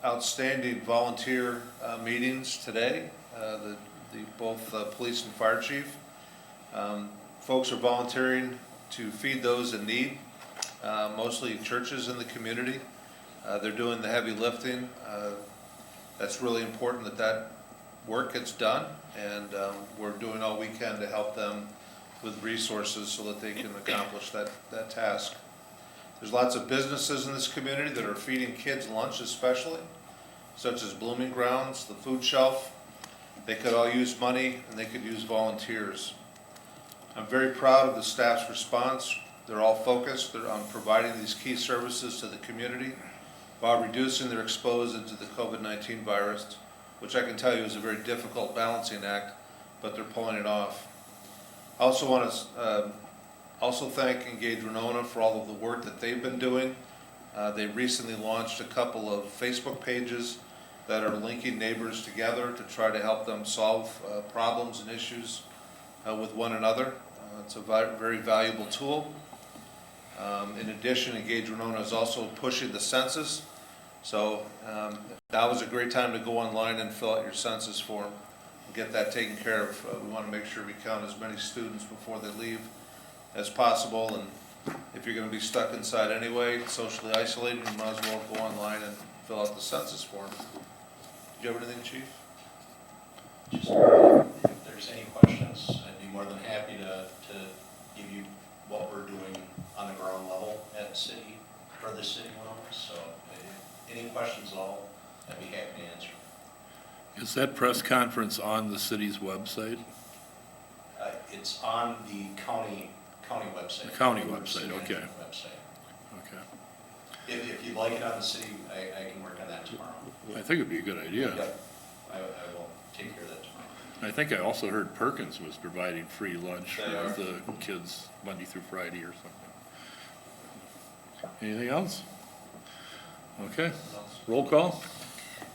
outstanding volunteer meetings today, both police and fire chief. Folks are volunteering to feed those in need, mostly churches in the community. They're doing the heavy lifting. That's really important that that work gets done, and we're doing all we can to help them with resources so that they can accomplish that task. There's lots of businesses in this community that are feeding kids lunch especially, such as Blooming Grounds, the Food Shelf. They could all use money and they could use volunteers. I'm very proud of the staff's response. They're all focused on providing these key services to the community while reducing their exposure to the COVID-19 virus, which I can tell you is a very difficult balancing act, but they're pulling it off. I also want to thank Engage Winona for all of the work that they've been doing. They recently launched a couple of Facebook pages that are linking neighbors together to try to help them solve problems and issues with one another. It's a very valuable tool. In addition, Engage Winona is also pushing the census. So now is a great time to go online and fill out your census form and get that taken care of. We want to make sure we count as many students before they leave as possible. And if you're going to be stuck inside anyway, socially isolated, you might as well go online and fill out the census form. Do you have anything, Chief? Just if there's any questions, I'd be more than happy to give you what we're doing on the ground level at city, for the city of Winona. So any questions at all, I'd be happy to answer. Is that press conference on the city's website? It's on the county website. The county website, okay. Website. Okay. If you'd like it on the city, I can work on that tomorrow. I think it'd be a good idea. Yep. I will take care of that tomorrow. I think I also heard Perkins was providing free lunch for the kids Monday through Friday or something. Anything else? Okay. Roll call.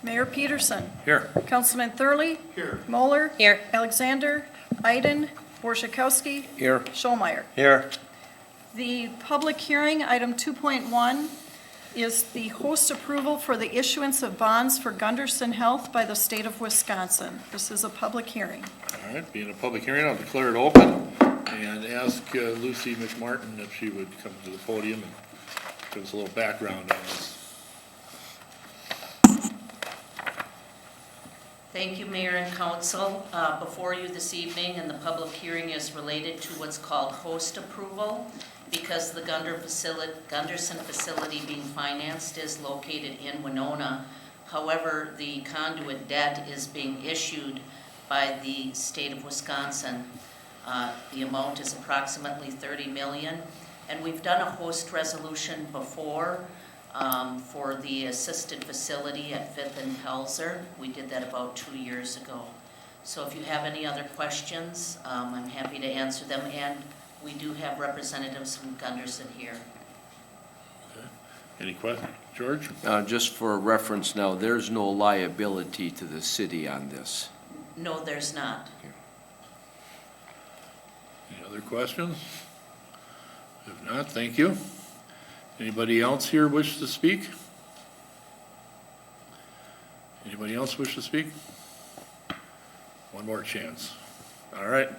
Mayor Peterson. Here. Councilman Thurley. Here. Moeller. Here. Alexander. Iden. Borshakowski. Here. Schollmeyer. Here. The public hearing, item 2.1, is the host approval for the issuance of bonds for Gunderson Health by the state of Wisconsin. This is a public hearing. All right, being a public hearing, I'll declare it open and ask Lucy McMartin if she would come to the podium and give us a little background on this. Thank you, Mayor and Council. Before you this evening, and the public hearing is related to what's called host approval, because the Gunderson facility being financed is located in Winona. However, the conduit debt is being issued by the state of Wisconsin. The amount is approximately $30 million, and we've done a host resolution before for the assisted facility at 5th and Pelzer. We did that about 2 years ago. So if you have any other questions, I'm happy to answer them, and we do have representatives from Gunderson here. Okay. Any questions? George? Just for reference now, there's no liability to the city on this. No, there's not. Any other questions? If not, thank you. Anybody else here wish to speak? Anybody else wish to speak? One more chance. All right.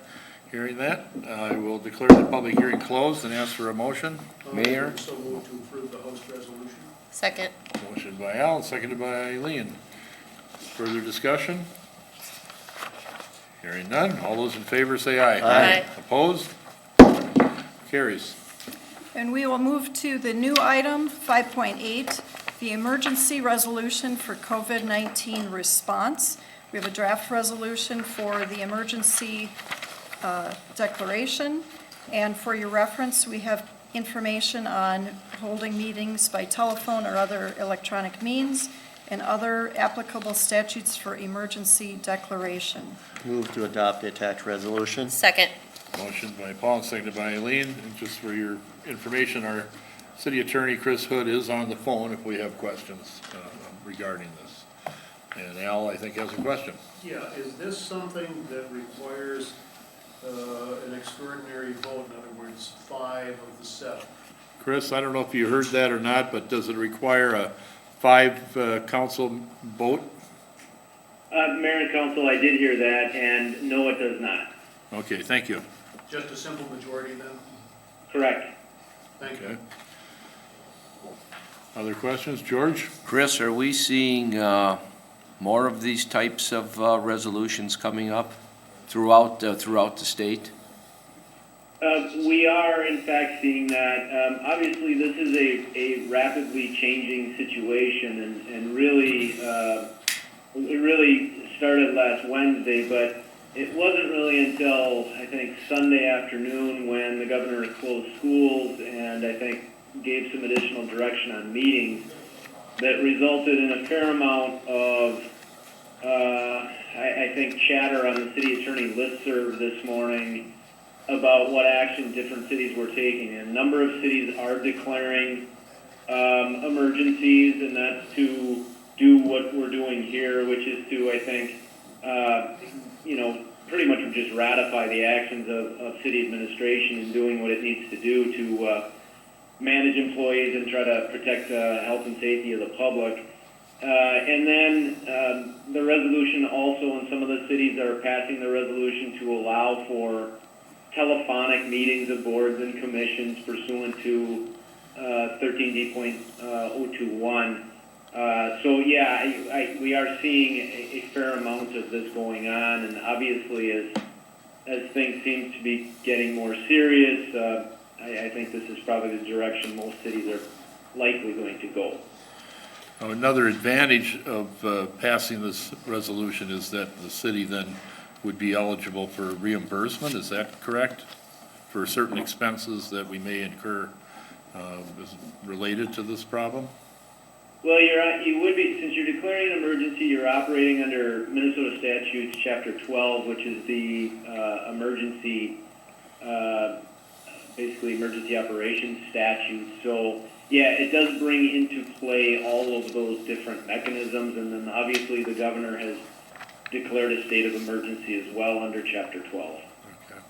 Hearing that, I will declare the public hearing closed and ask for a motion. Mayor? So move to approve the host resolution. Second. Motion by Al, seconded by Eileen. Further discussion? Hearing none. All those in favor say aye. Aye. Opposed? Carries. And we will move to the new item, 5.8, the emergency resolution for COVID-19 response. We have a draft resolution for the emergency declaration. And for your reference, we have information on holding meetings by telephone or other electronic means and other applicable statutes for emergency declaration. Move to adopt the attached resolution. Second. Motion by Paul, seconded by Eileen. And just for your information, our city attorney, Chris Hood, is on the phone if we have questions regarding this. And Al, I think, has a question. Yeah, is this something that requires an extraordinary vote? In other words, 5 of the 7? Chris, I don't know if you heard that or not, but does it require a 5 council vote? Mayor and council, I did hear that, and no, it does not. Okay, thank you. Just a simple majority then? Correct. Thank you. Okay. Other questions? George? Chris, are we seeing more of these types of resolutions coming up throughout the state? We are in fact seeing that. Obviously, this is a rapidly changing situation, and really, it really started last Wednesday, but it wasn't really until, I think, Sunday afternoon when the governor closed schools and I think gave some additional direction on meetings that resulted in a fair amount of, I think, chatter on the city attorney listserv this morning about what action different cities were taking. And a number of cities are declaring emergencies, and that's to do what we're doing here, which is to, I think, pretty much just ratify the actions of city administration in doing what it needs to do to manage employees and try to protect health and safety of the public. And then the resolution also in some of the cities are passing the resolution to allow for telephonic meetings of boards and commissions pursuant to 13D.021. So yeah, we are seeing a fair amount of this going on, and obviously as things seem to be getting more serious, I think this is probably the direction most cities are likely going to go. Another advantage of passing this resolution is that the city then would be eligible for reimbursement, is that correct? For certain expenses that we may incur related to this problem? Well, you would be, since you're declaring an emergency, you're operating under Minnesota Statutes Chapter 12, which is the basically emergency operations statute. So, yeah, it does bring into play all of those different mechanisms, and then obviously the governor has declared a state of emergency as well under Chapter 12. Okay.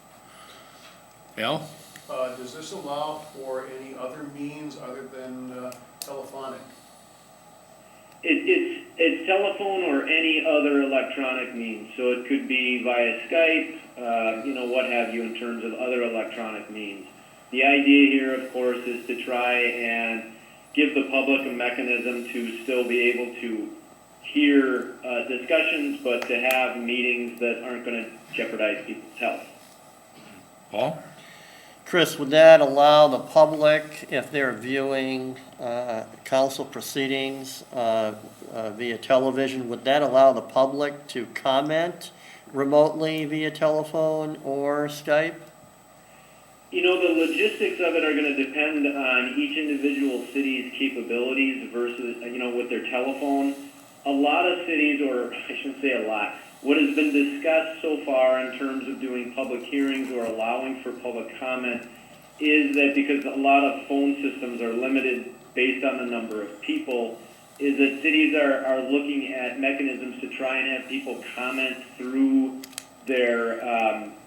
Al? Does this allow for any other means other than telephonic? It's telephone or any other electronic means. So it could be via Skype, what have you, in terms of other electronic means. The idea here, of course, is to try and give the public a mechanism to still be able to hear discussions, but to have meetings that aren't going to jeopardize people's health. Paul? Chris, would that allow the public, if they're viewing council proceedings via television, would that allow the public to comment remotely via telephone or Skype? The logistics of it are going to depend on each individual city's capabilities versus, with their telephone. A lot of cities, or I shouldn't say a lot, what has been discussed so far in terms of doing public hearings or allowing for public comment is that because a lot of phone systems are limited based on the number of people, is that cities are looking at mechanisms to try and have people comment through their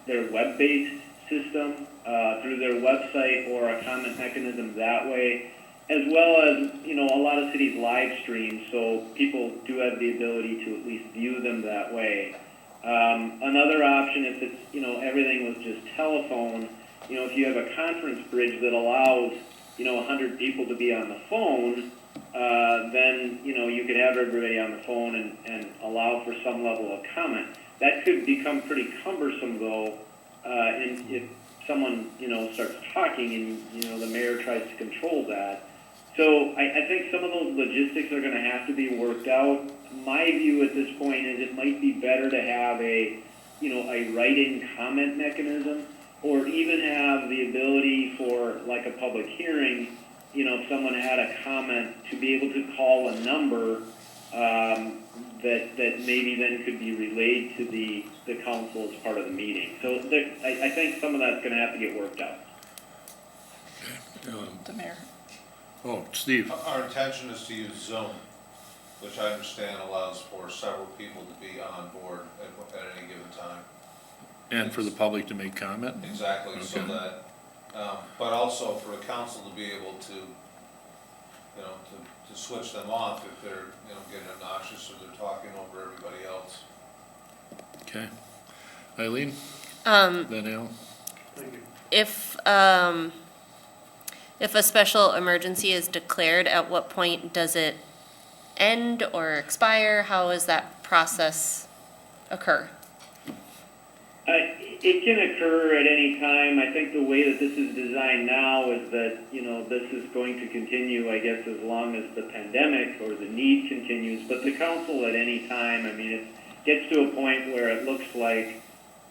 web-based system, through their website, or a comment mechanism that way, as well as, a lot of cities live stream, so people do have the ability to at least view them that way. Another option, if it's, everything was just telephone, if you have a conference bridge that allows, 100 people to be on the phone, then, you could have everybody on the phone and allow for some level of comment. That could become pretty cumbersome, though, and if someone, starts talking and, the mayor tries to control that. So I think some of those logistics are going to have to be worked out. My view at this point is it might be better to have a write-in comment mechanism, or even have the ability for, like a public hearing, if someone had a comment, to be able to call a number that maybe then could be relayed to the council as part of the meeting. So I think some of that's going to have to get worked out. The mayor. Oh, Steve? Our intention is to use Zoom, which I understand allows for several people to be on board at any given time. And for the public to make comment? Exactly, so Okay. that, but also for the council to be able to you know, to switch them off if they're, you know, getting obnoxious or they're talking over everybody else. Okay. Eileen? Then Al? Thank you. If a special emergency is declared, at what point does it end or expire? How does that process occur? It can occur at any time. I think the way that this is designed now is that, you know, this is going to continue, I guess, as long as the pandemic or the need continues. But the council at any time, I mean, it gets to a point where it looks like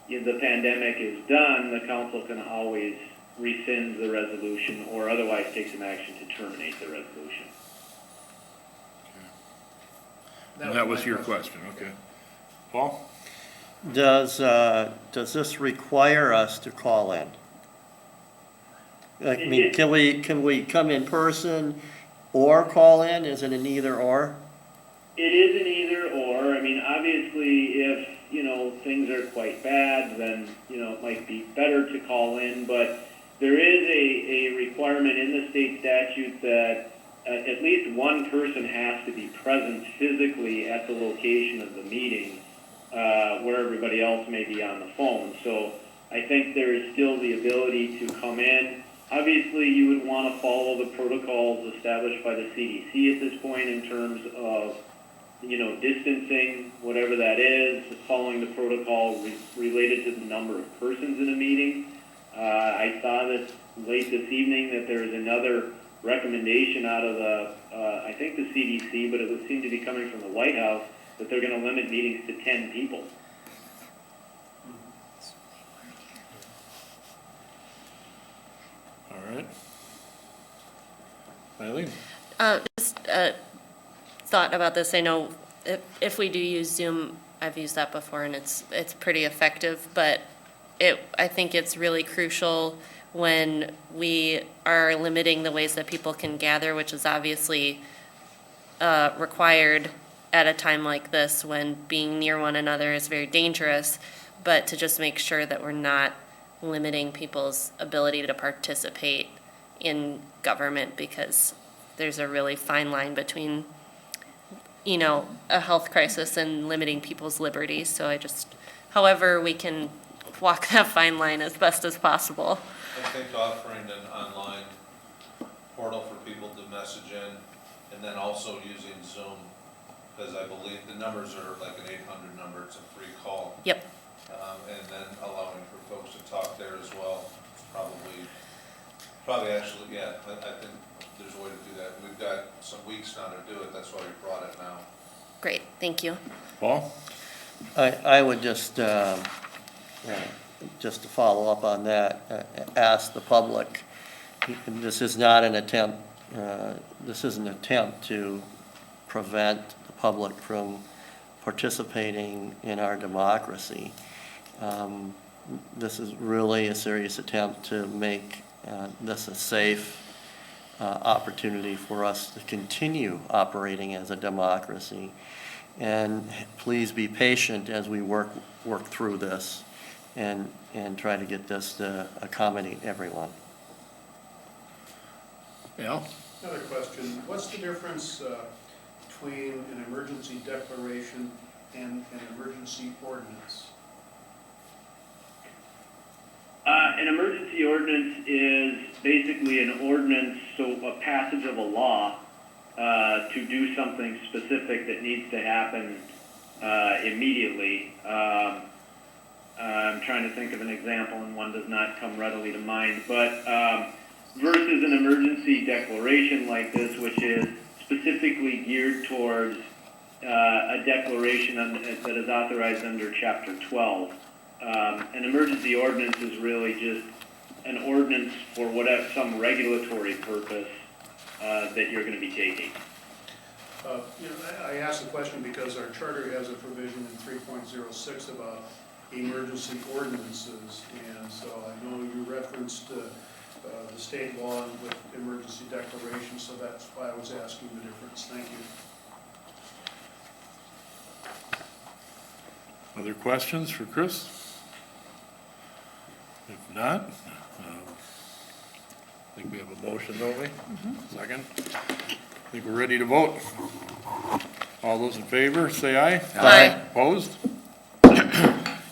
the pandemic is done, the council can always rescind the resolution or otherwise take some action to terminate the resolution. That was your question, okay. Paul? Does this require us to call in? I mean, can we come in person or call in? Is it an either or? It is an either or. I mean, obviously, if, you know, things are quite bad, then, you know, it might be better to call in, but there is a requirement in the state statute that at least one person has to be present physically at the location of the meeting, where everybody else may be on the phone. So I think there is still the ability to come in. Obviously, you would want to follow the protocols established by the CDC at this point in terms of, you know, distancing, whatever that is, following the protocol related to the number of persons in a meeting. I saw this late this evening that there is another recommendation out of the, I think the CDC, but it would seem to be coming from the White House, that they're going to limit meetings to 10 people. All right. Eileen? Just thought about this. I know if we do use Zoom, I've used that before and it's pretty effective, but I think it's really crucial when we are limiting the ways that people can gather, which is obviously required at a time like this when being near one another is very dangerous, but to just make sure that we're not limiting people's ability to participate in government, because there's a really fine line between, you know, a health crisis and limiting people's liberties. So I just, however we can walk that fine line as best as possible. I think offering an online portal for people to message in, and then also using Zoom, because I believe the numbers are like an 800 number, it's a free call. Yep. And then allowing for folks to talk there as well. It's probably actually, yeah, I think there's a way to do that. We've got some weeks now to do it, that's why we brought it now. Great, thank you. Paul? I would just to follow up on that, ask the public, this is not an attempt, this is an attempt to prevent the public from participating in our democracy. This is really a serious attempt to make this a safe opportunity for us to continue operating as a democracy. And please be patient as we work through this and try to get this to accommodate everyone. Al? Another question, what's the difference between an emergency declaration and an emergency ordinance? An emergency ordinance is basically an ordinance, so a passage of a law to do something specific that needs to happen immediately. I'm trying to think of an example, and one does not come readily to mind. But versus an emergency declaration like this, which is specifically geared towards a declaration that is authorized under Chapter 12. An emergency ordinance is really just an ordinance for whatever, some regulatory purpose that you're going to be taking. I asked the question because our charter has a provision in 3.06 about emergency ordinances, and so I know you referenced the state law with emergency declaration, so that's why I was asking the difference. Thank you. Other questions for Chris? If not, I think we have a motion, don't we? Second? I think we're ready to vote. All those in favor, say aye. Aye. Opposed?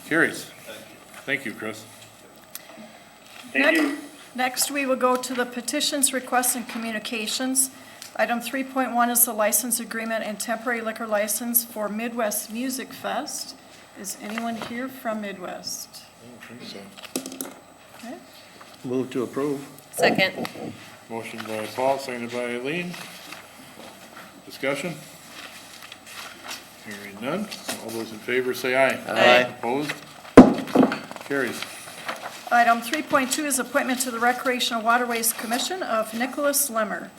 Carries. Thank you, Chris. Thank you. Next, we will go to the petitions, requests, and communications. Item 3.1 is the license agreement and temporary liquor license for Midwest Music Fest. Is anyone here from Midwest? I don't think so. Okay. Move to approve. Second. Motion by Paul, seconded by Eileen. Discussion? Hearing none. All those in favor say aye. Aye. Opposed? Carries. Item 3.2 is appointment to the Recreational Waterways Commission of Nicholas Lemmer.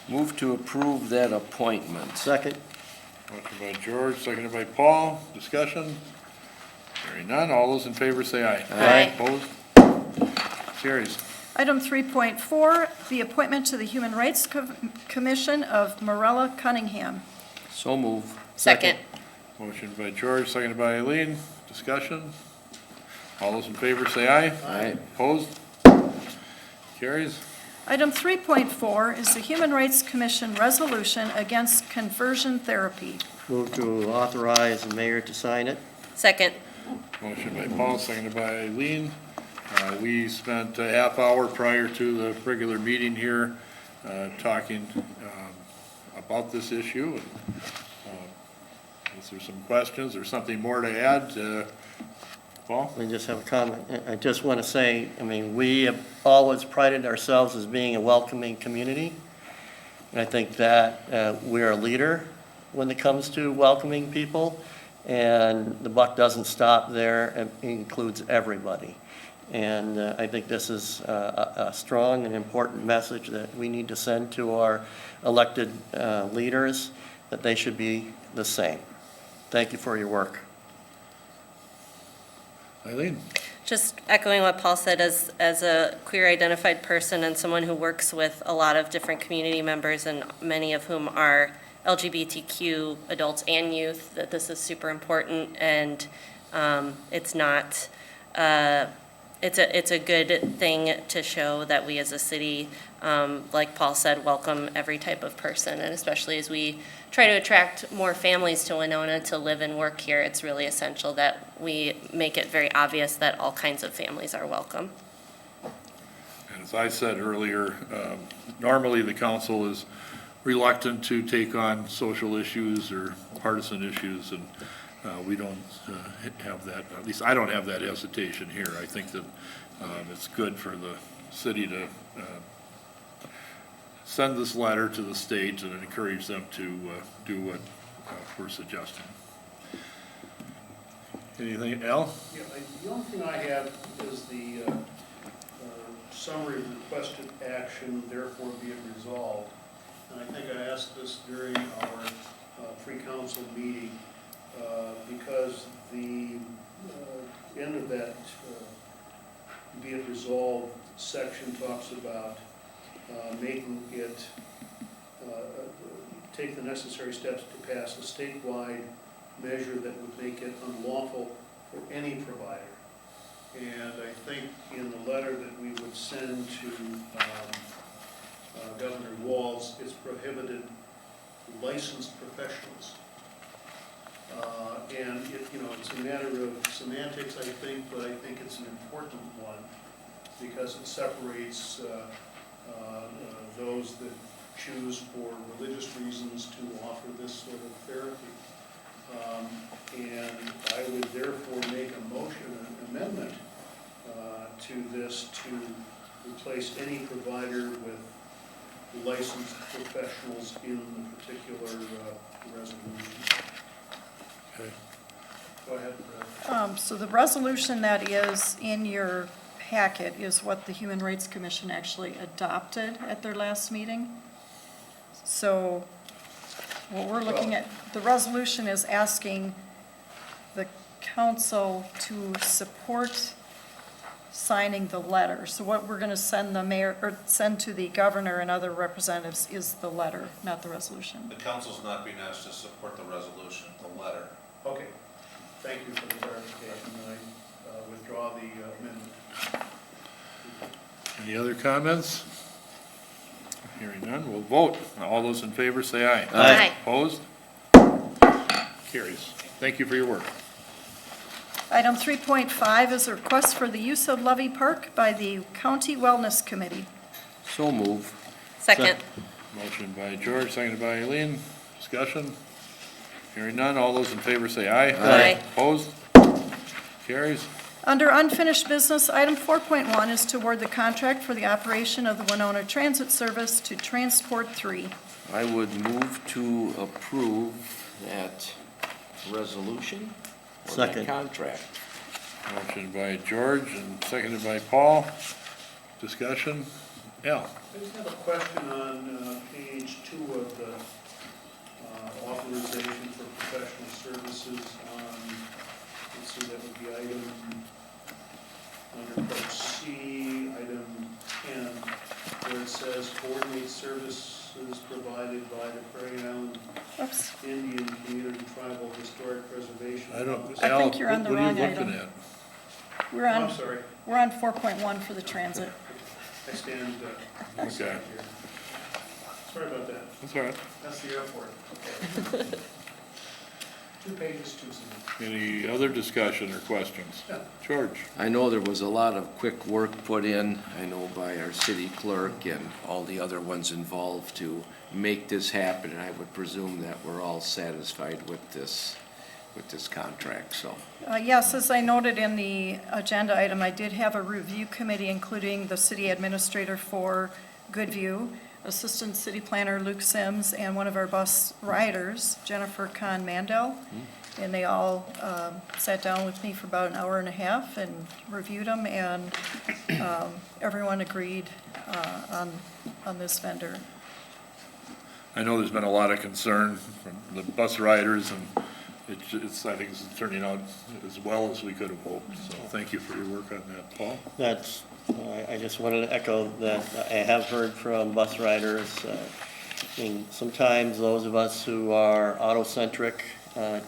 Move to approve that appointment. Second. Motion by George, seconded by Paul. Discussion? Hearing none. All those in favor say aye. Aye. Opposed? Carries. Item 3.4, the appointment to the Human Rights Commission of Morella Cunningham. So move. Second. Motion by George, seconded by Eileen. Discussion? All those in favor say aye. Aye. Opposed? Carries. Item 3.4 is the Human Rights Commission resolution against conversion therapy. Move to authorize the mayor to sign it. Second. Motion by Paul, seconded by Eileen. We spent a half hour prior to the regular meeting here talking about this issue. Is there some questions or something more to add? Paul? I just have a comment. I just want to say, I mean, we have always prided ourselves as being a welcoming community. And I think that we're a leader when it comes to welcoming people. And the buck doesn't stop there. It includes everybody. And I think this is a strong and important message that we need to send to our elected leaders, that they should be the same. Thank you for your work. Eileen? Just echoing what Paul said, as a queer identified person and someone who works with a lot of different community members, and many of whom are LGBTQ adults and youth, that this is super important. And it's not, it's a good thing to show that we as a city, like Paul said, welcome every type of person. And especially as we try to attract more families to Winona to live and work here, it's really essential that we make it very obvious that all kinds of families are welcome. And as I said earlier, normally the council is reluctant to take on social issues or partisan issues, and we don't have that, at least I don't have that hesitation here. I think that it's good for the city to send this letter to the state and encourage them to do what we're suggesting. Anything else? Yeah, the only thing I have is the summary of requested action, therefore be it resolved. And I think I asked this during our pre-council meeting, because the end of that be it resolved section talks about making it, take the necessary steps to pass a statewide measure that would make it unlawful for any provider. And I think in the letter that we would send to Governor Walz, it's prohibited licensed professionals. And it's a matter of semantics, I think, but I think it's an important one because it separates those that choose for religious reasons to offer this sort of therapy. And I would therefore make a motion, an amendment to this to replace any provider with licensed professionals in the particular resolution. Okay. Go ahead. So the resolution that is in your packet is what the Human Rights Commission actually adopted at their last meeting. So what we're looking at, the resolution is asking the council to support signing the letter. So what we're going to send the mayor, or send to the governor and other representatives is the letter, not the resolution. The council's not being asked to support the resolution, the letter. Okay. Thank you for the clarification. I withdraw the amendment. Any other comments? Hearing none, we'll vote. All those in favor say aye. Aye. Opposed? Carries. Thank you for your work. Item 3.5 is a request for the use of Levy Park by the County Wellness Committee. So move. Second. Motion by George, seconded by Eileen. Discussion? Hearing none, all those in favor say aye. Aye. Opposed? Carries. Under unfinished business, item 4.1 is to award the contract for the operation of the Winona Transit Service to Transport 3. I would move to approve that resolution or that Second. contract. Motion by George and seconded by Paul. Discussion? Al? I just have a question on page 2 of the authorization for professional services on, let's see, that would be item, under part C, item 10, where it says coordinate services provided by the Prairie Island Oops, Indian Community Tribal Historic Preservation I don't, Office. I Al, think you're on the what are wrong you looking item. at? we're I'm on, sorry, we're on 4.1 for the transit. I stand Okay. here. Sorry about that. That's all right. That's the airport. Okay. 2 pages too soon. Any other discussion or questions? Yeah. George? I know there was a lot of quick work put in, I know by our city clerk and all the other ones involved to make this happen, and I would presume that we're all satisfied with this contract, so. Yes, as I noted in the agenda item, I did have a review committee, including the city administrator for Goodview, Assistant City Planner Luke Sims, and one of our bus riders, Jennifer Kahn Mandel. And they all sat down with me for about an hour and a half and reviewed them, and everyone agreed on this vendor. I know there's been a lot of concern from the bus riders, and I think it's turning out as well as we could have hoped, so thank you for your work on that, Paul. That's, I just wanted to echo that I have heard from bus riders. I mean, sometimes those of us who are auto-centric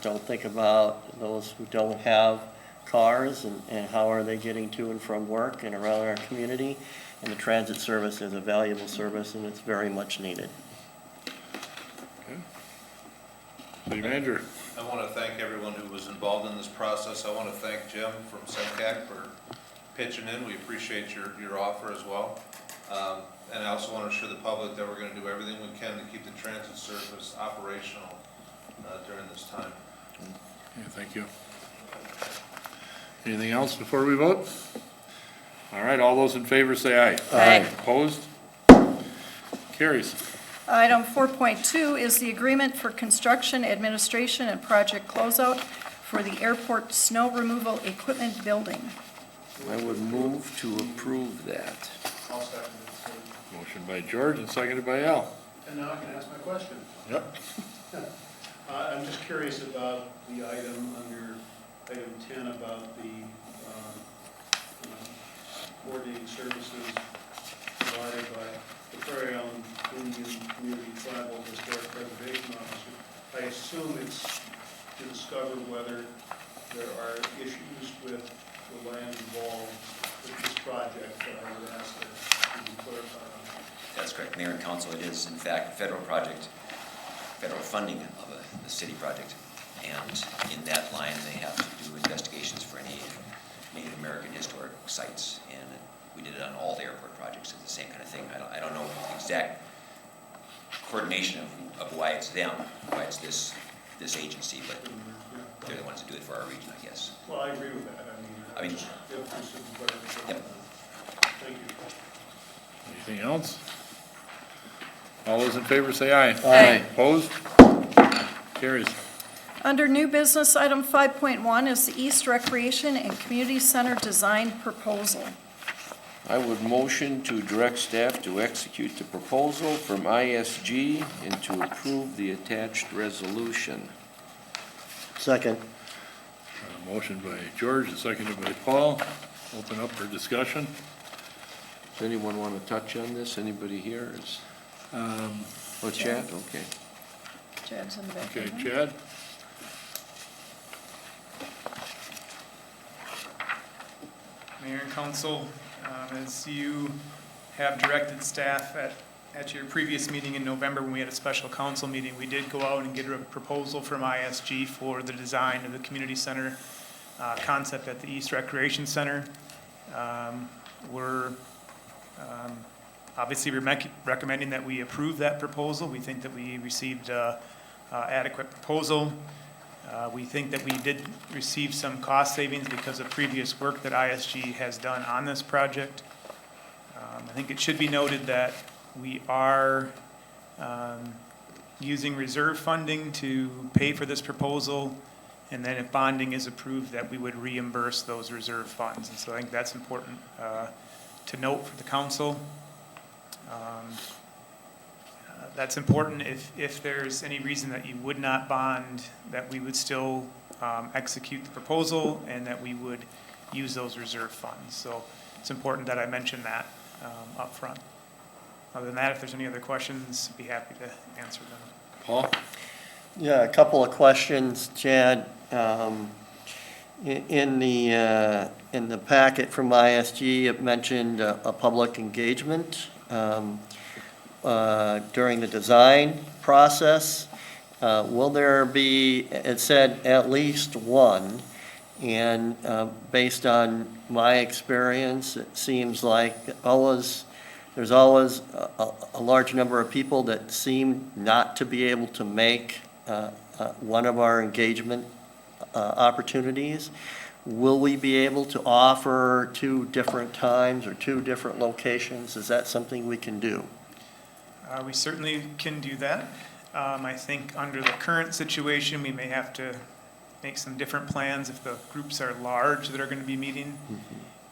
don't think about those who don't have cars and how are they getting to and from work and around our community. And the transit service is a valuable service, and it's very much needed. Okay. City Manager? I want to thank everyone who was involved in this process. I want to thank Jim from SEMCAC for pitching in. We appreciate your offer as well. And I also want to assure the public that we're going to do everything we can to keep the transit service operational during this time. Okay, thank you. Anything else before we vote? All right, all those in favor say aye. Aye. Opposed? Carries. Item 4.2 is the agreement for construction, administration, and project closeout for the airport snow removal equipment building. I would move to approve that. I'll second it. Motion by George and seconded by Al. And now I can ask my question. Yep. I'm just curious about the item under item 10 about the coordinating services provided by the Prairie Island Indian Community Tribal Historic Preservation Officer. I assume it's to discover whether there are issues with the land involved with this project that I would ask that to be clarified on. That's correct, Mayor and Council. It is in fact a federal project, federal funding of the city project. And in that line, they have to do investigations for any Native American historic sites. And we did it on all the airport projects. It's the same kind of thing. I don't know the exact coordination of why it's them, why it's this agency, but they're the ones that do it for our region, I guess. Well, I agree with that. I mean, Yep. Thank you. Anything else? All those in favor say aye. Aye. Opposed? Carries. Under new business, item 5.1 is the East Recreation and Community Center design proposal. I would motion to direct staff to execute the proposal from ISG and to approve the attached resolution. Second. Motion by George and seconded by Paul. Open up for discussion. Does anyone want to touch on this? Anybody here? Oh, Chad? Okay. Chad's in the back. Okay, Chad? Mayor and Council, as you have directed staff at at your previous meeting in November, when we had a special council meeting, we did go out and get a proposal from ISG for the design of the community center concept at the East Recreation Center. We're obviously recommending that we approve that proposal. We think that we received adequate proposal. We think that we did receive some cost savings because of previous work that ISG has done on this project. I think it should be noted that we are using reserve funding to pay for this proposal, and then if bonding is approved, that we would reimburse those reserve funds. And so I think that's important to note for the council. That's important if there's any reason that you would not bond, that we would still execute the proposal and that we would use those reserve funds. So it's important that I mention that up front. Other than that, if there's any other questions, I'd be happy to answer them. Paul? Yeah, a couple of questions, Chad. In the packet from ISG, it mentioned a public engagement during the design process. Will there be, it said at least one, and based on my experience, it seems like there's always a large number of people that seem not to be able to make one of our engagement opportunities. Will we be able to offer 2 different times or 2 different locations? Is that something we can do? We certainly can do that. I think under the current situation, we may have to make some different plans if the groups are large that are going to be meeting.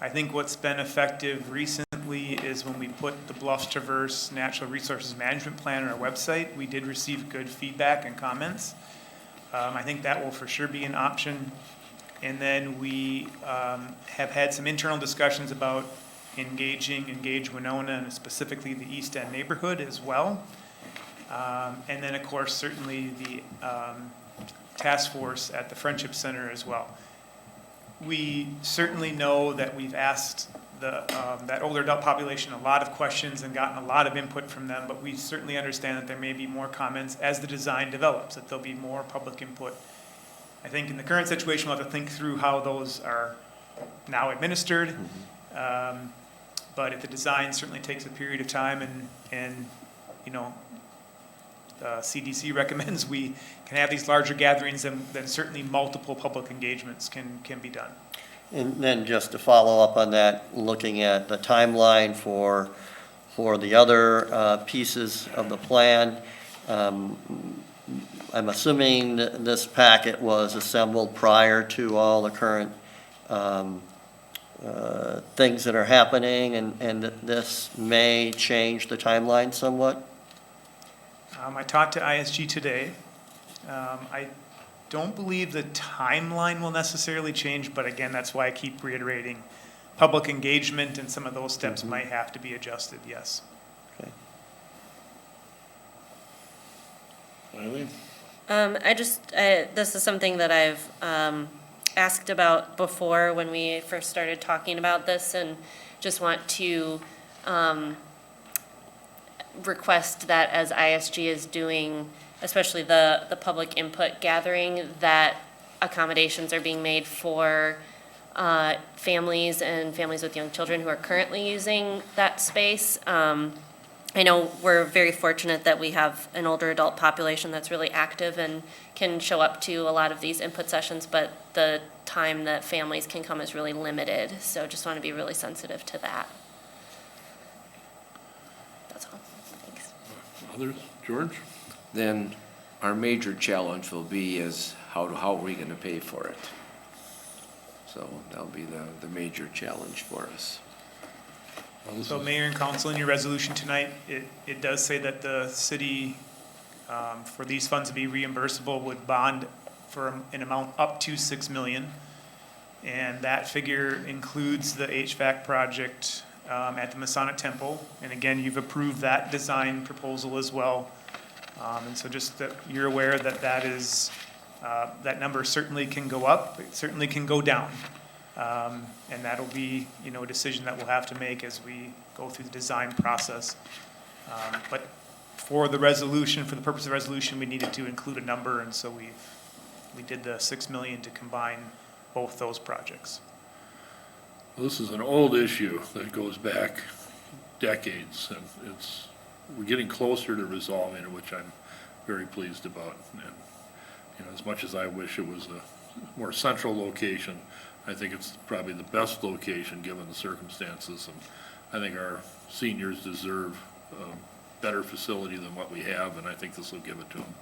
I think what's been effective recently is when we put the Bluffs Traverse Natural Resources Management Plan on our website, we did receive good feedback and comments. I think that will for sure be an option. And then we have had some internal discussions about engage Winona and specifically the East End neighborhood as well. And then of course, certainly the task force at the Friendship Center as well. We certainly know that we've asked that older adult population a lot of questions and gotten a lot of input from them, but we certainly understand that there may be more comments as the design develops, that there'll be more public input. I think in the current situation, we'll have to think through how those are now administered. But if the design certainly takes a period of time and you know, CDC recommends we can have these larger gatherings, then certainly multiple public engagements can be done. And then just to follow up on that, looking at the timeline for the other pieces of the plan, I'm assuming that this packet was assembled prior to all the current things that are happening, and that this may change the timeline somewhat? I talked to ISG today. I don't believe the timeline will necessarily change, but again, that's why I keep reiterating public engagement and some of those steps might have to be adjusted, yes. Okay. Eileen? This is something that I've asked about before when we first started talking about this, and just want to request that as ISG is doing, especially the public input gathering, that accommodations are being made for families and families with young children who are currently using that space. I know we're very fortunate that we have an older adult population that's really active and can show up to a lot of these input sessions, but the time that families can come is really limited. So just want to be really sensitive to that. That's all. Thanks. Others? George? Then our major challenge will be is how are we going to pay for it? So that'll be the major challenge for us. So Mayor and Council, in your resolution tonight, it does say that the city, for these funds to be reimbursable, would bond for an amount up to $6 million. And that figure includes the HVAC project at the Masonic Temple. And again, you've approved that design proposal as well. And so just that you're aware that that number certainly can go up, it certainly can go down. And that'll be, a decision that we'll have to make as we go through the design process. But for the resolution, for the purpose of the resolution, we needed to include a number, and so we did the 6 million to combine both those projects. This is an old issue that goes back decades, and we're getting closer to resolving it, which I'm very pleased about. And, you know, as much as I wish it was a more central location, I think it's probably the best location given the circumstances, and I think our seniors deserve a better facility than what we have, and I think this will give it to them.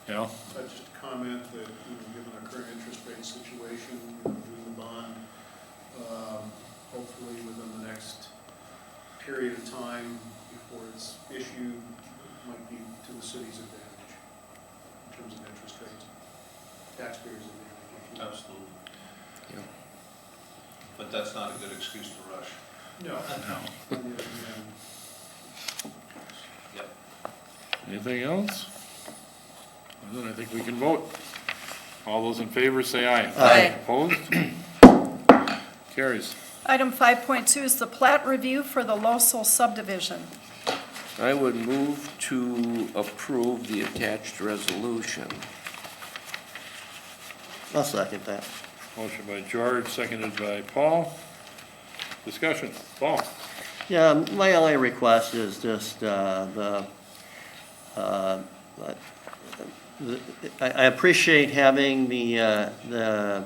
So, Al? Just a comment that, given our current interest rate situation, doing the bond, hopefully within the next period of time before it's issued, might be to the city's advantage in terms of interest rates, taxpayers' advantage. Absolutely. Yeah. But that's not a good excuse to rush. No. No. Yep. Anything else? Well, then I think we can vote. All those in favor say aye. Aye. Opposed? Carries. Item 5.2 is the plat review for the Losel subdivision. I would move to approve the attached resolution. I'll second that. Motion by George, seconded by Paul. Discussion. Paul? Yeah, my only request is just, I appreciate having the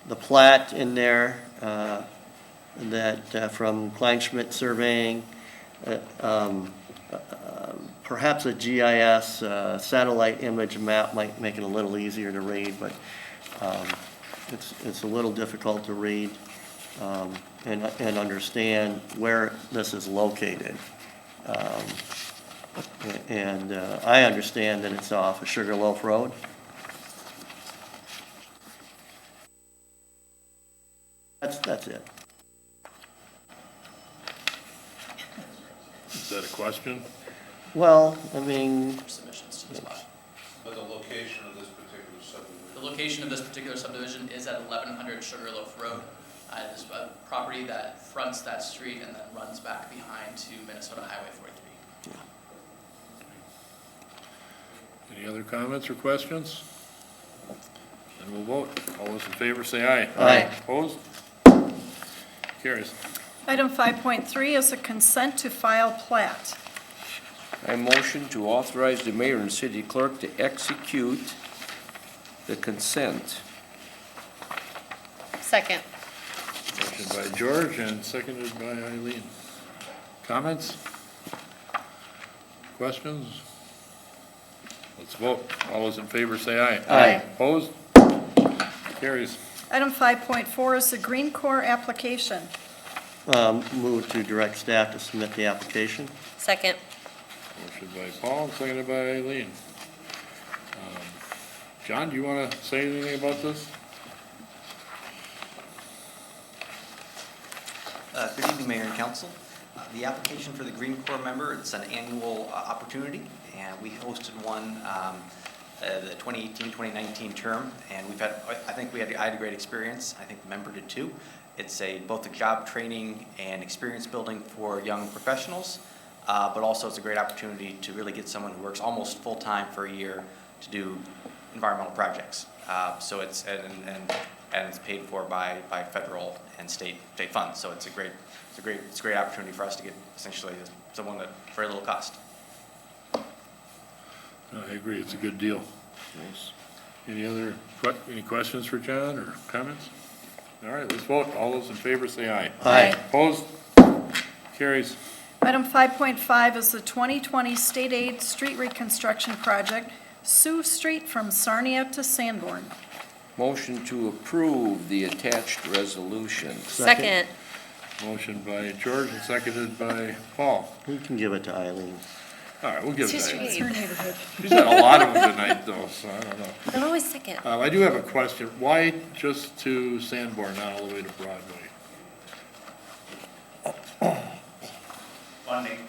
plat in there, that, from Kleinschmidt Surveying. Perhaps a GIS, satellite image map might make it a little easier to read, but, it's a little difficult to read, and understand where this is located. And I understand that it's off of Sugarloaf Road. That's it. Is that a question? Well, I mean, Submissions to the spot. But the location of this particular subdivision. The location of this particular subdivision is at 1100 Sugarloaf Road. It is a property that fronts that street and then runs back behind to Minnesota Highway 43. Any other comments or questions? Then we'll vote. All those in favor say aye. Aye. Opposed? Carries. Item 5.3 is a consent to file plat. I motion to authorize the mayor and city clerk to execute the consent. Second. Motion by George and seconded by Eileen. Comments? Questions? Let's vote. All those in favor say aye. Aye. Opposed? Carries. Item 5.4 is the Green Corps application. move to direct staff to submit the application. Second. Motion by Paul, seconded by Eileen. John, do you want to say anything about this? Good evening, Mayor and Council. The application for the Green Corps member, it's an annual opportunity, and we hosted one the 2018-2019 term, and I had a great experience. I think the member did too. It's both a job training and experience building for young professionals, but also it's a great opportunity to really get someone who works almost full-time for a year to do environmental projects. So it's and it's paid for by federal and state funds. So it's a great opportunity for us to get essentially someone at very little cost. I agree, it's a good deal. Nice. Any questions for John or comments? All right, let's vote. All those in favor say aye. Aye. Opposed? Carries. Item 5.5 is the 2020 state aid street reconstruction project, Sioux Street from Sarnia to Sanborn. Motion to approve the attached resolution. Second. Motion by George and seconded by Paul. You can give it to Eileen. All right, we'll give it It's to just Eileen. Her neighborhood. She's had a lot of them tonight though, so I don't know. I'm always second. I do have a question. Why just to Sanborn, not all the way to Broadway? Funding,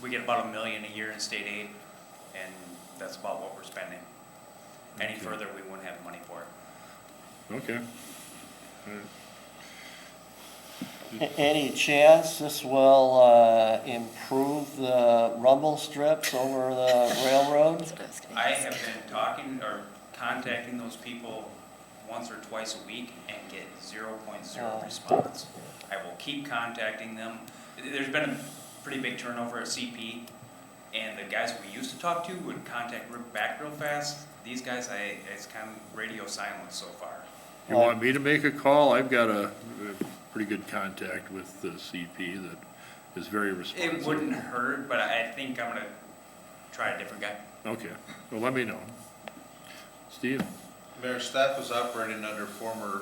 we get about $1 million a year in state aid, and that's about what we're spending. Any further, we wouldn't have money for it. Okay. All Any chance this will improve the rumble strips over the railroad? I have been talking or contacting those people once or twice a week and get 0.0 response. I will keep contacting them. There's been a pretty big turnover at CP, and the guys we used to talk to would contact back real fast. These guys, it's kind of radio silence so far. You want me to make a call? I've got a pretty good contact with the CP that is very responsive. It wouldn't hurt, but I think I'm gonna try a different guy. Okay, well, let me know. Steve? Mayor, staff was operating under former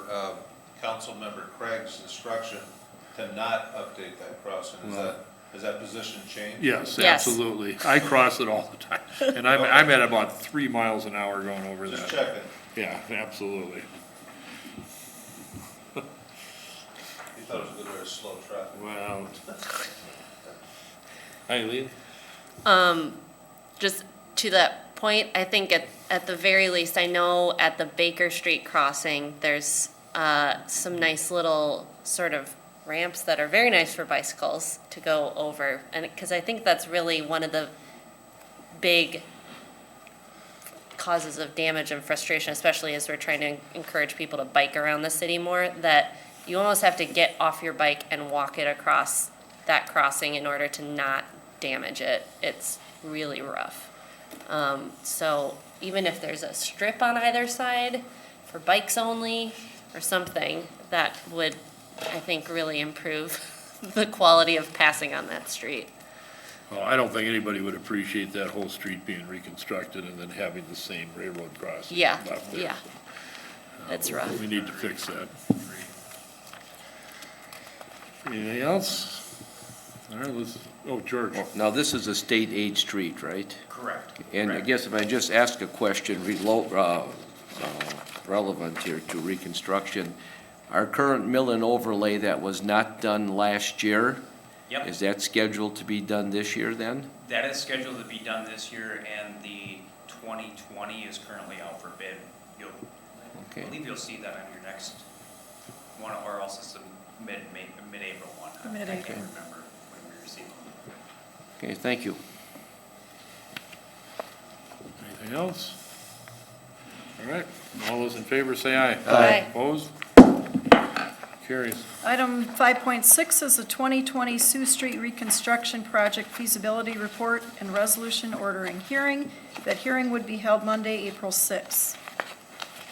council member Craig's instruction to not update that crossing. Has that position changed? Yes, Yes. absolutely. I cross it all the time, and I'm at about 3 miles an hour going over that. Just checking. Yeah, absolutely. You thought it was a good way to slow traffic. Wow. Eileen? Just to that point, I think at the very least, I know at the Baker Street crossing, there's some nice little sort of ramps that are very nice for bicycles to go over. And because I think that's really one of the big causes of damage and frustration, especially as we're trying to encourage people to bike around the city more, that you almost have to get off your bike and walk it across that crossing in order to not damage it. It's really rough. So even if there's a strip on either side for bikes only or something, that would, I think, really improve the quality of passing on that street. Well, I don't think anybody would appreciate that whole street being reconstructed and then having the same railroad crossing Yeah, left there. yeah. That's rough. We need to fix that. Anything else? All right, George. Now, this is a state aid street, right? Correct. And I guess if I just ask a question relevant here to reconstruction, our current mill and overlay that was not done last year, Yep. is that scheduled to be done this year then? That is scheduled to be done this year, and the 2020 is currently out for bid. I Okay. believe you'll see that on your next one, or else it's the mid-April one. I Mid-April. can't remember when we received it. Okay, thank you. Anything else? All right, all those in favor say aye. Aye. Opposed? Carries. Item 5.6 is the 2020 Sioux Street Reconstruction Project Feasibility Report and Resolution Ordering Hearing. That hearing would be held Monday, April 6th.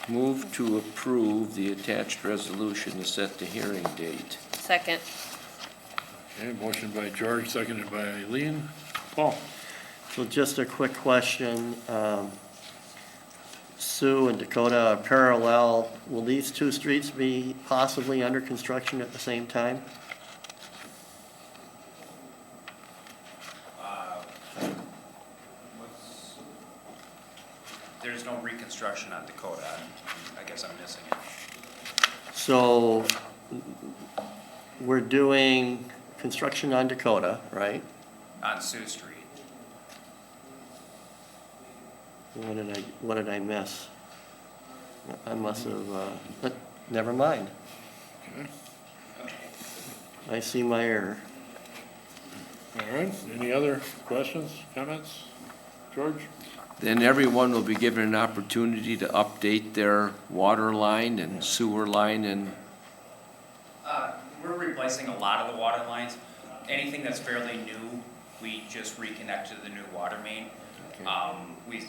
Move to approve the attached resolution to set the hearing date. Second. Okay, motion by George, seconded by Eileen. Paul? So just a quick question. Sioux and Dakota are parallel. Will these two streets be possibly under construction at the same time? There's no reconstruction on Dakota. I guess I'm missing it. So we're doing construction on Dakota, right? On Sioux Street. What did I miss? I must have, but never mind. Okay. I see my error. All right, any other questions, comments? George? Then everyone will be given an opportunity to update their water line and sewer line and We're replacing a lot of the water lines. Anything that's fairly new, we just reconnect to the new water main. We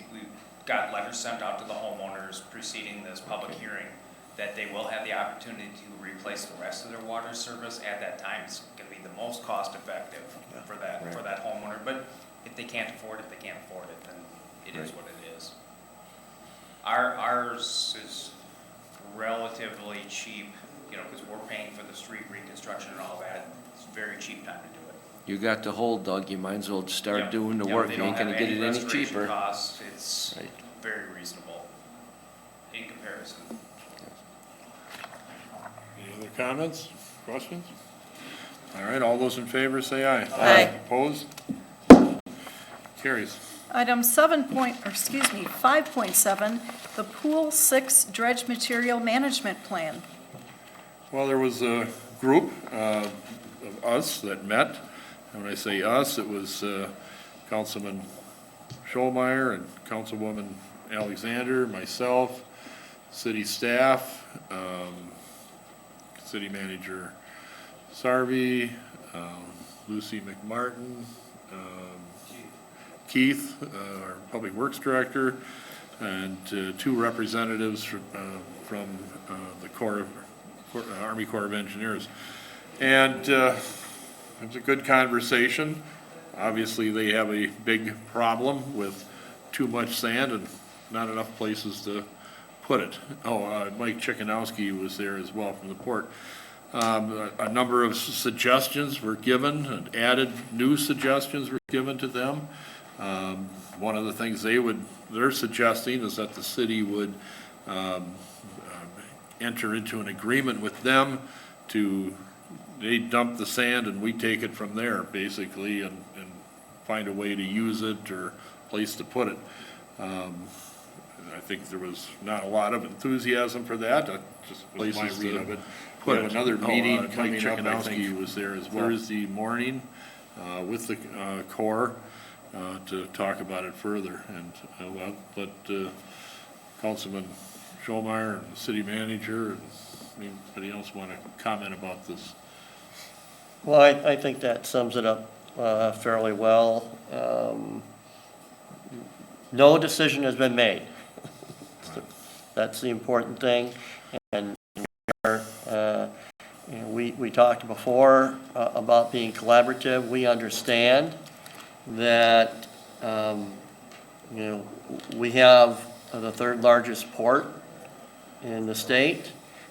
got letters sent out to the homeowners preceding this public hearing that they will have the opportunity to replace the rest of their water service. At that time, it's gonna be the most cost effective for that homeowner. But if they can't afford it, they can't afford it, then it is what it is. Ours is relatively cheap, because we're paying for the street reconstruction and all that. It's a very cheap time to do it. you got the hole dug, you might as well start doing the work. You ain't gonna get it any cheaper. Costs. It's Right. very reasonable in comparison. Any other comments, questions? All right, all those in favor say aye. Aye. Opposed? Carries. Item 5.7, the Pool 6 Dredge Material Management Plan. Well, there was group of us that met. And when I say us, it was Councilman Scholmeyer and Councilwoman Alexander, myself, city staff, city manager Sarvey, Lucy McMartin, Keith, our public works director, and two representatives from the Army Corps of Engineers. And it was a good conversation. Obviously, they have a big problem with too much sand and not enough places to put it. Mike Chickanowski was there as well from the port. A number of suggestions were given, and added new suggestions were given to them. One of the things they're suggesting is that the city would enter into an agreement with them they dump the sand and we take it from there, basically, and find a way to use it or place to put it. I think there was not a lot of enthusiasm for that. That just was my read of it. We have another meeting coming up, I think, was there as well, Thursday morning with the Corps to talk about it further. And I'll let Councilman Scholmeyer and the city manager and anybody else want to comment about this. Well, I think that sums it up fairly well. No decision has been made. That's the important thing. And we talked before about being collaborative. We understand that we have the third largest port in the state.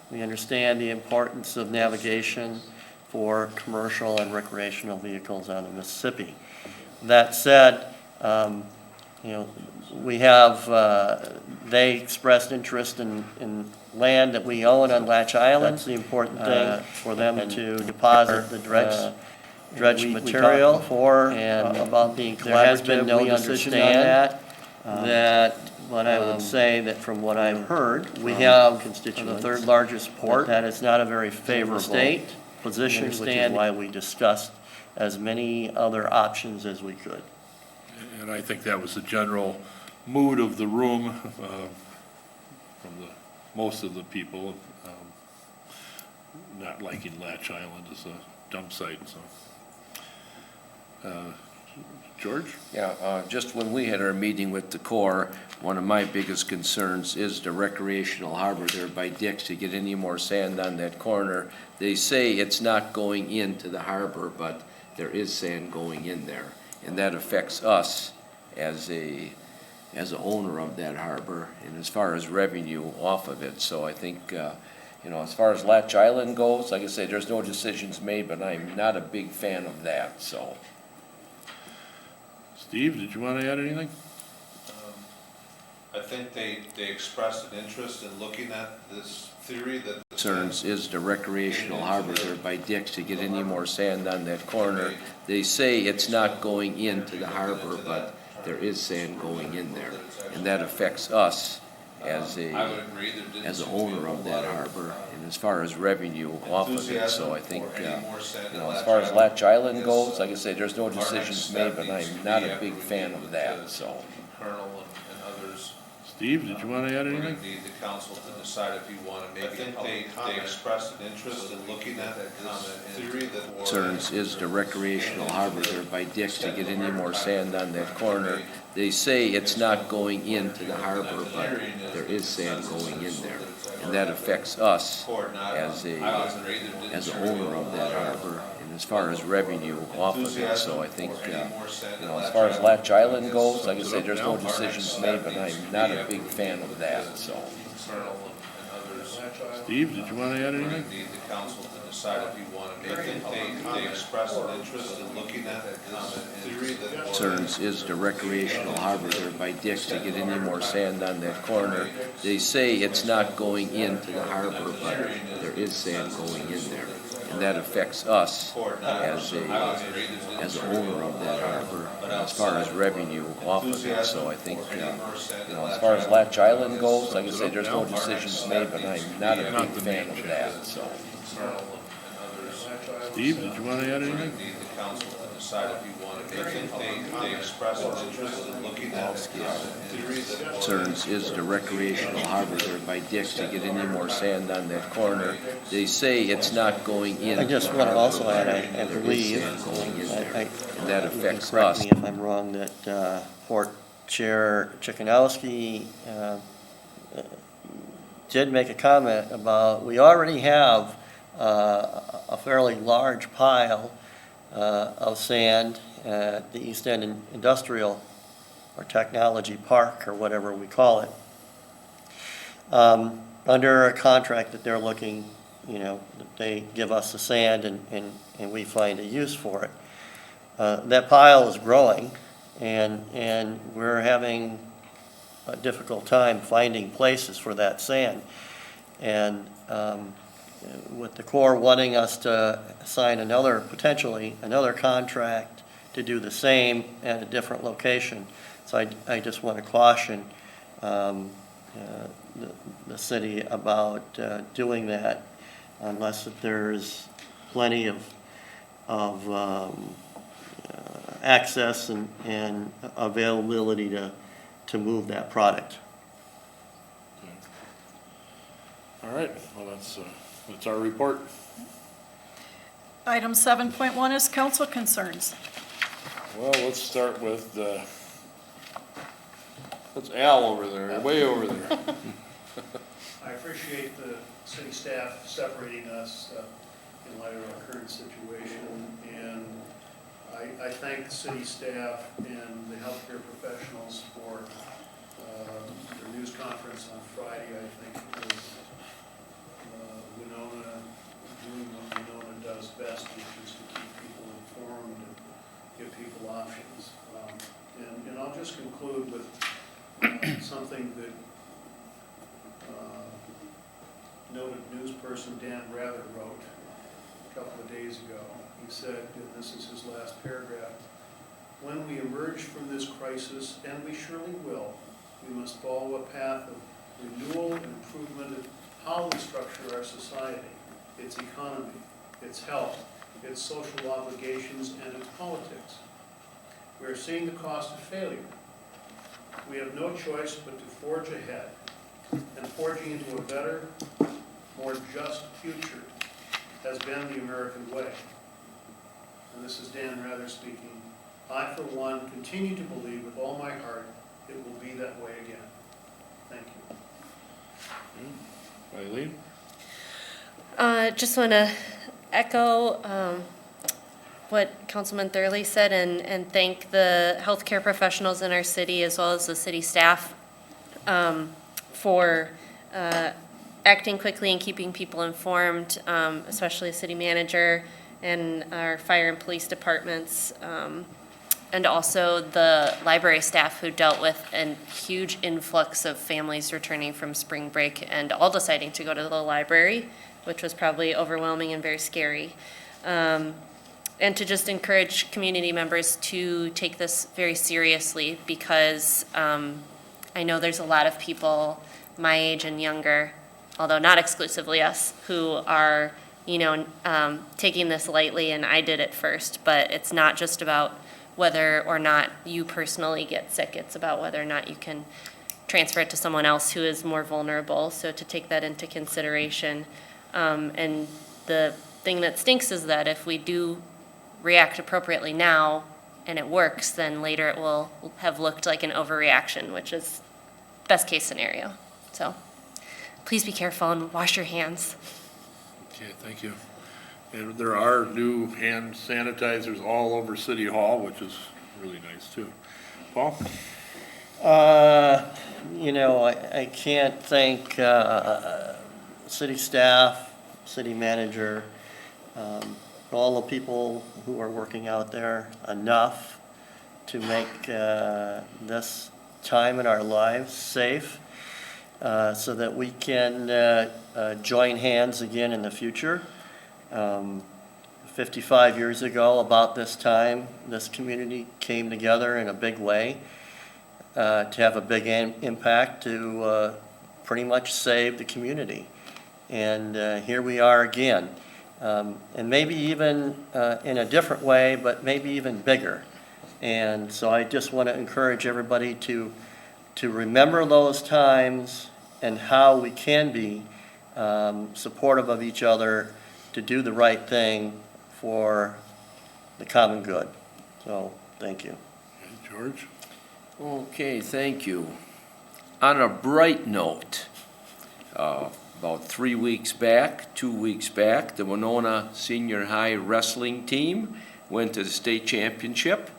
We understand the importance of navigation for commercial and recreational vehicles on the Mississippi. That said, we have, they expressed interest in land that we own on Latch Island. That's the important thing for them to deposit the dredge material for, and about being collaborative. There has been no decision on that. But I would say that from what I've heard, we have the third largest port. That is not a very favorable state position, which is why we discussed as many other options as we could. And I think that was the general mood of the room from most of the people, not liking Latch Island as a dump site. So, George? Yeah, just when we had our meeting with the Corps, one of my biggest concerns is the recreational harbor there by Dick's to get any more sand on that corner. They say it's not going into the harbor, but there is sand going in there. And that affects us as an owner of that harbor and as far as revenue off of it. So I think, as far as Latch Island goes, like I say, there's no decisions made, but I'm not a big fan of that, so. Steve, did you want to add anything? I think they expressed an interest in looking at this theory that the concerns is the recreational harbor there by Dick's to get any more sand on that corner. They say it's not going into the harbor, but there is sand going in there. And that affects us as an owner of that harbor and as far as revenue off of it. So I think, as far as Latch Island goes, like I say, there's no decisions made, but I'm not a big fan of that, so. Colonel and others. Steve, did you want to add anything? We're going to need the council to decide if you want to make a public comment. They expressed an interest in looking at this theory that concerns is the recreational harbor there by Dick's to get any more sand on that corner. They say it's not going into the harbor, but there is sand going in there. And that affects us as an owner of that harbor and as far as revenue off of it. So I think, as far as Latch Island goes, like I say, there's no decisions made, but I'm not a big fan of that, so. Steve, did you want to add anything? We're going to need the council to decide if you want to make a public comment. They expressed an interest in looking at this theory that concerns is the recreational harbor there by Dick's to get any more sand on that corner. They say it's not going into the harbor, but there is sand going in there. And that affects us as an owner of that harbor as far as revenue off of it. So I think, as far as Latch Island goes, like I say, there's no decisions made, but I'm not a big fan of that, so. Steve, did you want to add anything? Need the council to decide if you want to, they expressed an interest in looking at it. Concerns is the recreational harbor there by Dick's to get any more sand on that corner. They say it's not going in. I just want to also add, I There is believe, sand going in there, I- and that affects correct us. me if I'm wrong, that Port Chair Chickanowski did make a comment about, we already have a fairly large pile of sand at the East End Industrial or Technology Park, or whatever we call it, under a contract that they're looking, that they give us the sand and we find a use for it. That pile is growing, and we're having a difficult time finding places for that sand. And with the Corps wanting us to sign potentially another contract to do the same at a different location. So I just want to caution the city about doing that unless that there's plenty of access and availability to move that product. All right, well, that's our report. Item 7.1 is council concerns. Well, let's start with, that's Al over there, way over there. I appreciate the city staff separating us in light of our current situation, and I thank the city staff and the healthcare professionals for their news conference on Friday. I think it was Winona doing what Winona does best, which is to keep people informed and give people options. And I'll just conclude with something that noted news person Dan Rather wrote a couple of days ago. He said, and this is his last paragraph, "When we emerge from this crisis, and we surely will, we must follow a path of renewal and improvement of how we structure our society, its economy, its health, its social obligations, and its politics. We are seeing the cost of failure. We have no choice but to forge ahead, and forging into a better, more just future has been the American way." And this is Dan Rather speaking. "I, for one, continue to believe with all my heart it will be that way again." Thank you. Eileen? Just want to echo what Councilman Thurley said and thank the healthcare professionals in our city as well as the city staff for acting quickly and keeping people informed, especially the city manager and our fire and police departments, and also the library staff who dealt with a huge influx of families returning from spring break and all deciding to go to the library, which was probably overwhelming and very scary. And to just encourage community members to take this very seriously because I know there's a lot of people my age and younger, although not exclusively us, who are, taking this lightly, and I did it first, but it's not just about whether or not you personally get sick, it's about whether or not you can transfer it to someone else who is more vulnerable, so to take that into consideration. And the thing that stinks is that if we do react appropriately now and it works, then later it will have looked like an overreaction, which is best case scenario. So please be careful and wash your hands. Okay, thank you. And there are new hand sanitizers all over City Hall, which is really nice too. Paul? I can't thank city staff, city manager, all the people who are working out there enough to make this time in our lives safe so that we can join hands again in the future. 55 years ago, about this time, this community came together in a big way to have a big impact to pretty much save the community. And here we are again. and maybe even in a different way, but maybe even bigger. And so I just want to encourage everybody to remember those times and how we can be supportive of each other to do the right thing for the common good. So, thank you. Okay, George? Okay, thank you. On a bright note, about 2 weeks back, the Winona Senior High Wrestling Team went to the state championship,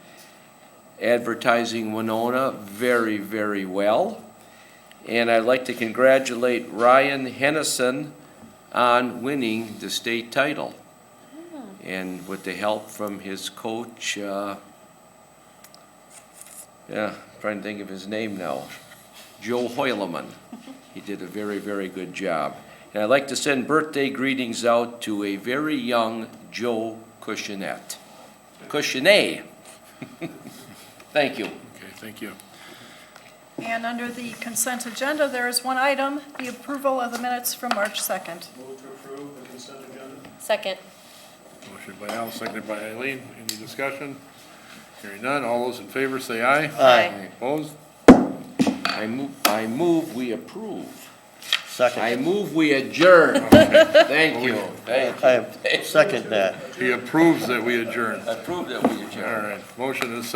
advertising Winona very, very well. And I'd like to congratulate Ryan Hennison on winning the state title. And with the help from his coach, trying to think of his name now, Joe Hoyleman. He did a very, very good job. And I'd like to send birthday greetings out to a very young Joe Cushionet. Thank you. Okay, thank you. And under the consent agenda, there is one item, the approval of the minutes from March 2nd. Move to approve the consent agenda? Second. Motion by Al, seconded by Eileen. Any discussion? Hearing none. All those in favor say aye. Aye. Opposed? I move we approve. Second. I move we adjourn. Thank you. I second that. He approves that we adjourn. I prove that we adjourn. All right, motion is